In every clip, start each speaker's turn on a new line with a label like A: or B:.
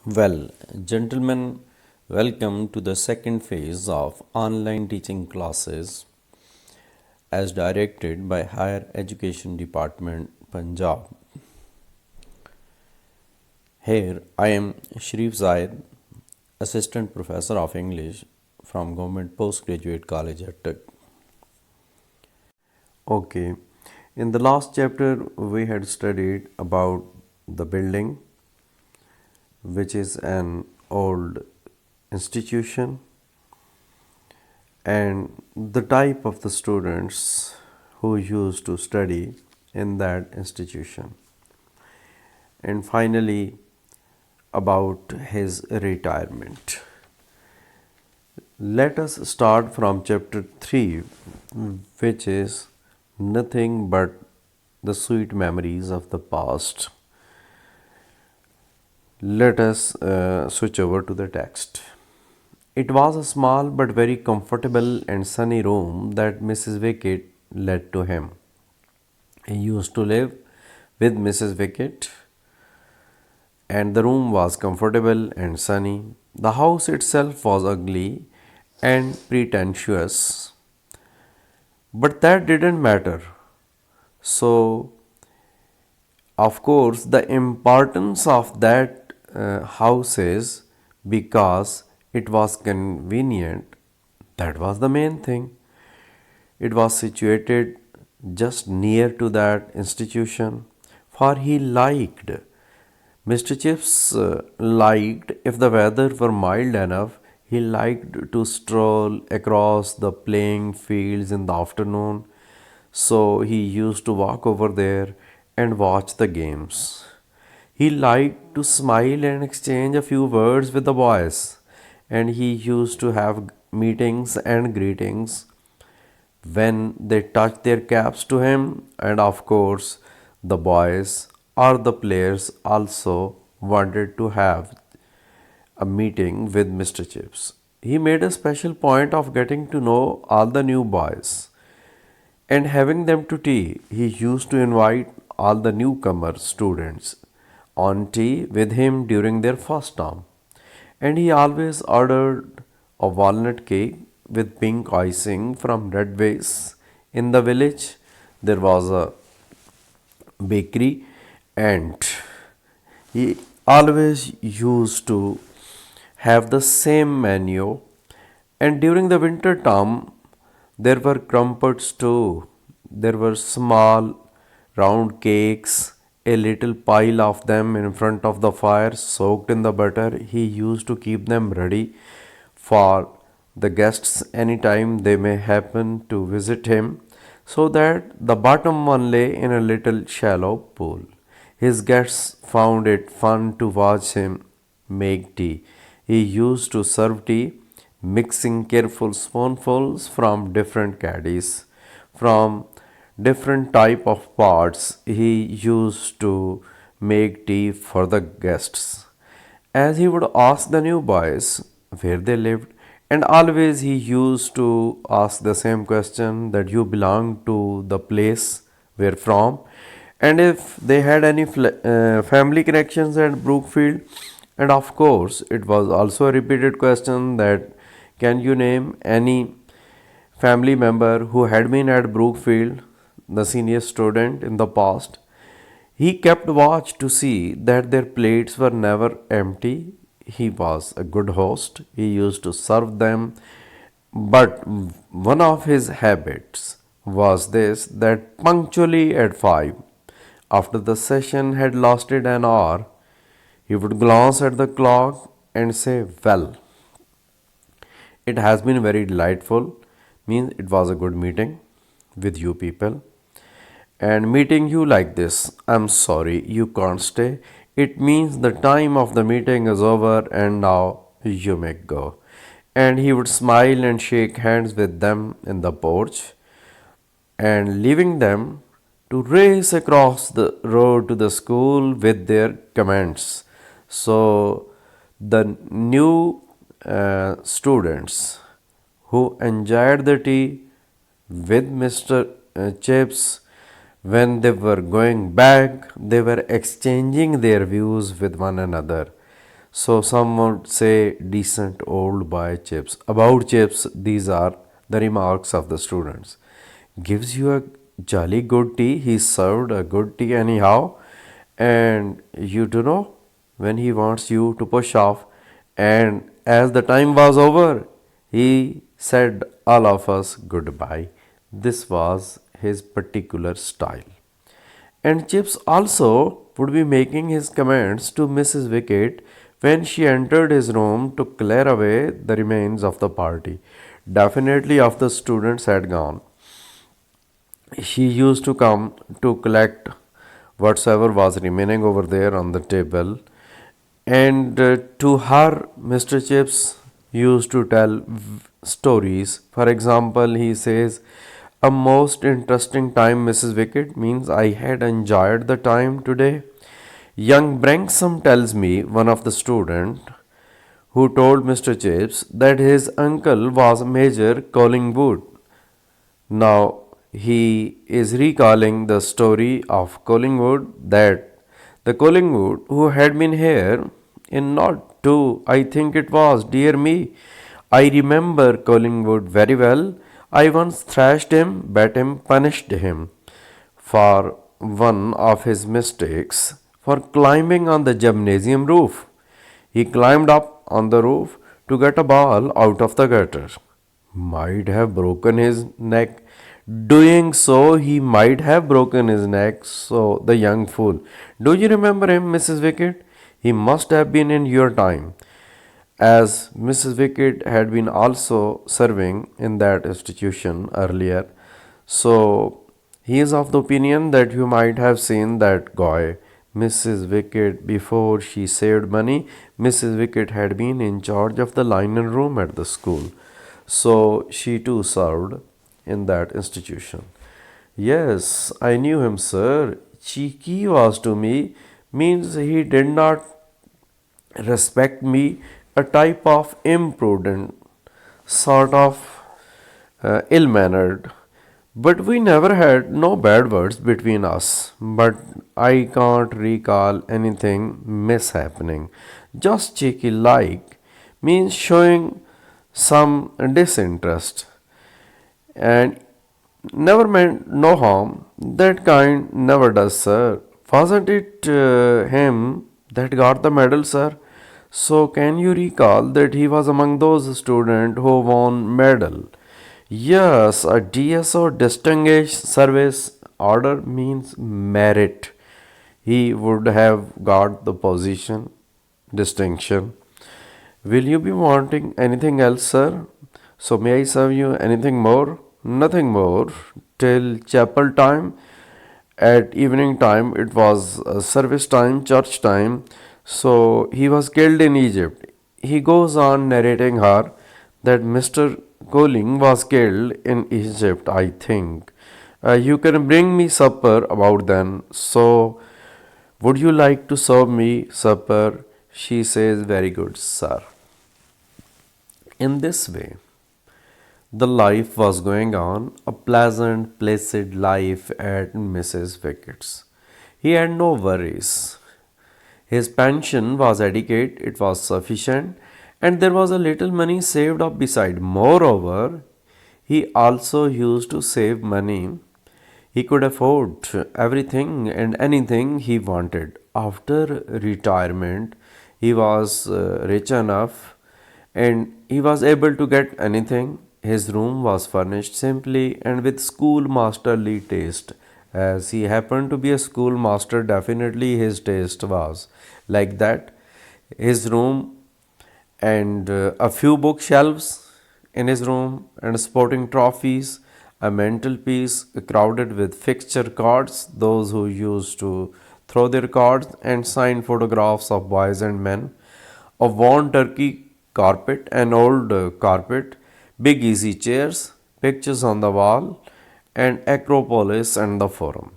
A: Well, gentlemen, welcome to the second phase of online teaching classes as directed by Higher Education Department, Punjab. Here I am Sharif Zaid, Assistant Professor of English from Government Postgraduate College at Tuck. Okay, in the last chapter we had studied about the building, which is an old institution, and the type of the students who used to study in that institution, and finally about his retirement. Let us start from chapter 3, which is nothing but the sweet memories of the past. Let us switch over to the text. It was a small but very comfortable and sunny room that Mrs. Wickett led to him. He used to live with Mrs. Wickett, and the room was comfortable and sunny. The house itself was ugly and pretentious, but that didn't matter. So, of course, the importance of that house is because it was convenient. That was the main thing. It was situated just near to that institution, for he liked. Mr. Chips liked, if the weather were mild enough, he liked to stroll across the playing fields in the afternoon. So he used to walk over there and watch the games. He liked to smile and exchange a few words with the boys, and he used to have meetings and greetings when they touched their caps to him, and of course, the boys or the players also wanted to have a meeting with Mr. Chips. He made a special point of getting to know all the new boys and having them to tea. He used to invite all the newcomer students on tea with him during their first term. And he always ordered a walnut cake with pink icing from Redways. In the village, there was a bakery, and he always used to have the same menu. And during the winter term, there were crumpets too. There were small round cakes, a little pile of them in front of the fire soaked in the butter. He used to keep them ready for the guests anytime they may happen to visit him, so that the bottom one lay in a little shallow pool. His guests found it fun to watch him make tea. He used to serve tea, mixing careful spoonfuls from different caddies, from different type of pots. He used to make tea for the guests, as he would ask the new boys where they lived, and always he used to ask the same question, that you belong to the place where from, and if they had any family connections at Brookfield. And of course, it was also a repeated question, that can you name any family member who had been at Brookfield, the senior student in the past. He kept watch to see that their plates were never empty. He was a good host. He used to serve them. But one of his habits was this, that punctually at 5, after the session had lasted an hour, he would glance at the clock and say, well, it has been very delightful, means it was a good meeting with you people. And meeting you like this, I'm sorry you can't stay. It means the time of the meeting is over and now you may go. And he would smile and shake hands with them in the porch, and leaving them to race across the road to the school with their comments. So the new students who enjoyed the tea with Mr. Chips, when they were going back, they were exchanging their views with one another. So some would say decent old boy Chips. About Chips, these are the remarks of the students. Gives you a jolly good tea. He served a good tea anyhow. And you do know when he wants you to push off. And as the time was over, he said all of us goodbye. This was his particular style. And Chips also would be making his comments to Mrs. Wicket when she entered his room to clear away the remains of the party. Definitely, after the students had gone, she used to come to collect whatsoever was remaining over there on the table. And to her, Mr. Chips used to tell stories. For example, he says, a most interesting time, Mrs. Wicket, means I had enjoyed the time today. Young Branksome tells me, one of the student, who told Mr. Chips that his uncle was Major Collingwood. Now he is recalling the story of Collingwood, that the Collingwood who had been here in not two, I think it was, dear me. I remember Collingwood very well. I once thrashed him, bet him, punished him for one of his mistakes for climbing on the gymnasium roof. He climbed up on the roof to get a ball out of the gutter. Might have broken his neck. Doing so, he might have broken his neck. So, the young fool. Do you remember him, Mrs. Wicket? He must have been in your time, as Mrs. Wicket had been also serving in that institution earlier. So, he is of the opinion that you might have seen that guy. Mrs. Wicket, before she saved money, Mrs. Wicket had been in charge of the linen room at the school. So she too served in that institution. Yes, I knew him, sir. Cheeky was to me means he did not respect me, a type of imprudent, sort of ill mannered. But we never had no bad words between us. But I can't recall anything mishappening. Just cheeky like means showing some disinterest and never meant no harm. That kind never does, sir. Wasn't it him that got the medal, sir? So can you recall that he was among those students who won medal? Yes, a DSO, Distinguished Service Order, means merit. He would have got the position, distinction. Will you be wanting anything else, sir? So may I serve you anything more? Nothing more. Till chapel time. At evening time, it was service time, church time. So he was killed in Egypt. He goes on narrating her that Mr. Colling was killed in Egypt, I think. You can bring me supper about then. So, would you like to serve me supper? She says, very good, sir. In this way, the life was going on, a pleasant, placid life at Mrs. Wicket's. He had no worries. His pension was adequate, it was sufficient, and there was a little money saved up beside. Moreover, he also used to save money. He could afford everything and anything he wanted. After retirement, he was rich enough and he was able to get anything. His room was furnished simply and with schoolmasterly taste. As he happened to be a schoolmaster, definitely his taste was like that. His room and a few bookshelves in his room and sporting trophies, a mantelpiece crowded with fixture cards, those who used to throw their cards and sign photographs of boys and men, a worn turkey carpet, an old carpet, big easy chairs, pictures on the wall, and Acropolis and the Forum.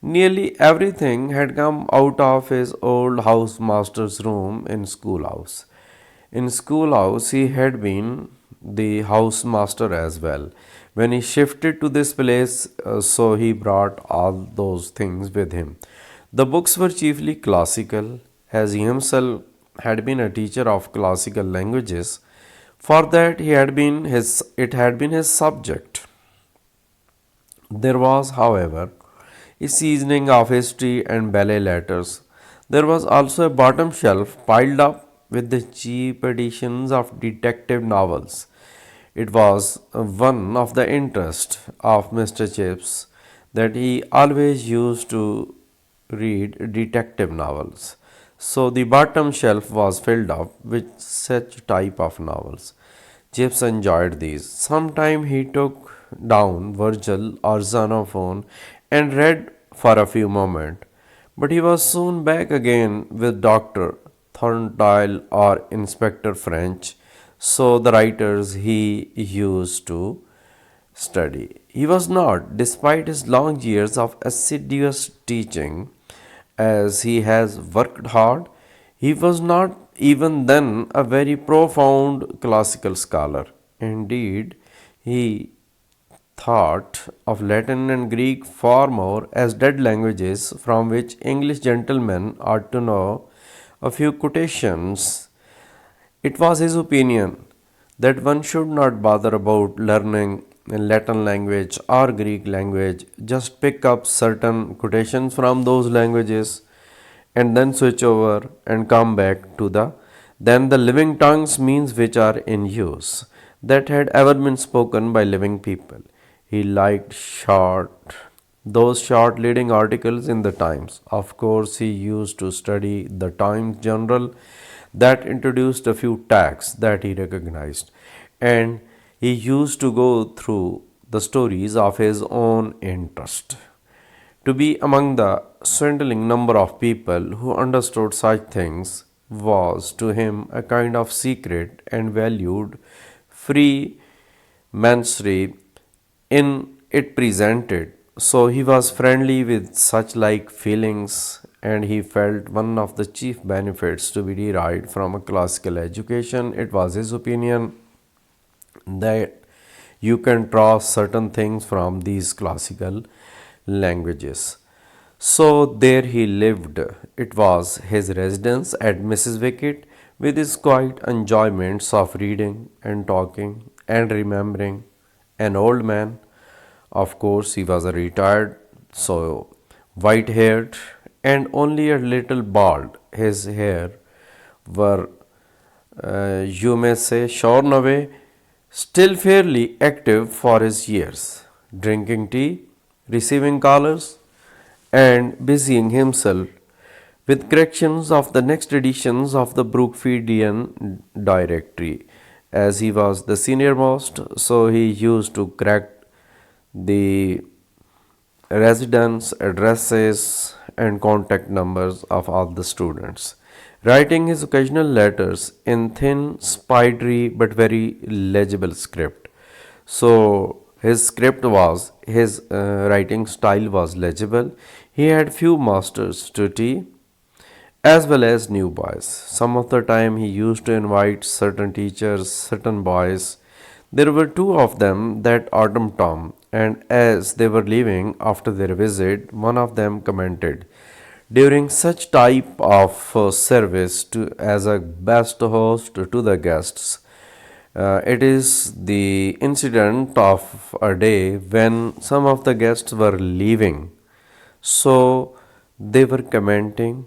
A: Nearly everything had come out of his old housemaster's room in schoolhouse. In schoolhouse, he had been the housemaster as well. When he shifted to this place, so he brought all those things with him. The books were chiefly classical, as he himself had been a teacher of classical languages. For that it had been his subject. There was, however, a seasoning of history and ballet letters. There was also a bottom shelf piled up with the cheap editions of detective novels. It was one of the interests of Mr. Chips that he always used to read detective novels. So the bottom shelf was filled up with such type of novels. Chips enjoyed these. Sometimes he took down Virgil or Xenophon and read for a few moments, but he was soon back again with Dr. Thorndyke or Inspector French, so the writers he used to study. He was not, despite his long years of assiduous teaching, as he has worked hard, he was not even then a very profound classical scholar. Indeed, he thought of Latin and Greek far more as dead languages from which English gentlemen ought to know a few quotations. It was his opinion that one should not bother about learning Latin language or Greek language, just pick up certain quotations from those languages and then switch over and come back to the living tongues means which are in use that had ever been spoken by living people. He liked those short leading articles in the Times. Of course, he used to study the Times General that introduced a few tags that he recognized, and he used to go through the stories of his own interest. To be among the swindling number of people who understood such things was to him a kind of secret and valued free mansory in it presented. So he was friendly with such like feelings, and he felt one of the chief benefits to be derived from a classical education. It was his opinion that you can draw certain things from these classical languages. So there he lived. It was his residence at Mrs. Wicket with his quiet enjoyments of reading and talking and remembering. An old man, of course, he was a retired, so white haired and only a little bald. His hair were, you may say, shorn away, still fairly active for his years, drinking tea, receiving callers, and busying himself with corrections of the next editions of the Brookfieldian directory. As he was the senior most, so he used to correct the residence addresses and contact numbers of all the students, writing his occasional letters in thin, spidery but very legible script. So his writing style was legible. He had few masters to tea as well as new boys. Some of the time he used to invite certain teachers, certain boys. There were two of them that autumn term, and as they were leaving after their visit, one of them commented, during such type of service to as a best host to the guests, it is the incident of a day when some of the guests were leaving. So they were commenting,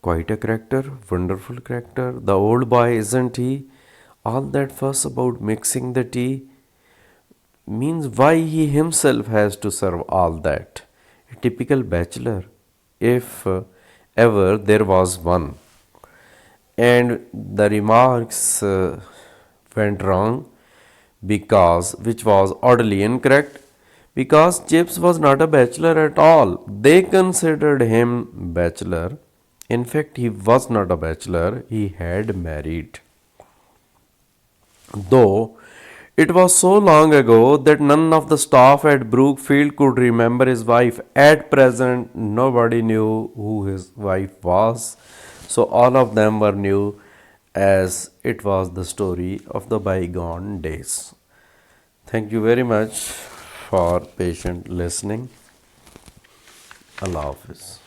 A: quite a character, wonderful character. The old boy, isn't he? All that fuss about mixing the tea means why he himself has to serve all that. A typical bachelor, if ever there was one. And the remarks went wrong because, which was oddly incorrect, because Chips was not a bachelor at all. They considered him bachelor. In fact, he was not a bachelor, he had married. Though it was so long ago that none of the staff at Brookfield could remember his wife. At present, nobody knew who his wife was. So all of them were new, as it was the story of the bygone days. Thank you very much for patient listening. Allah Hafiz.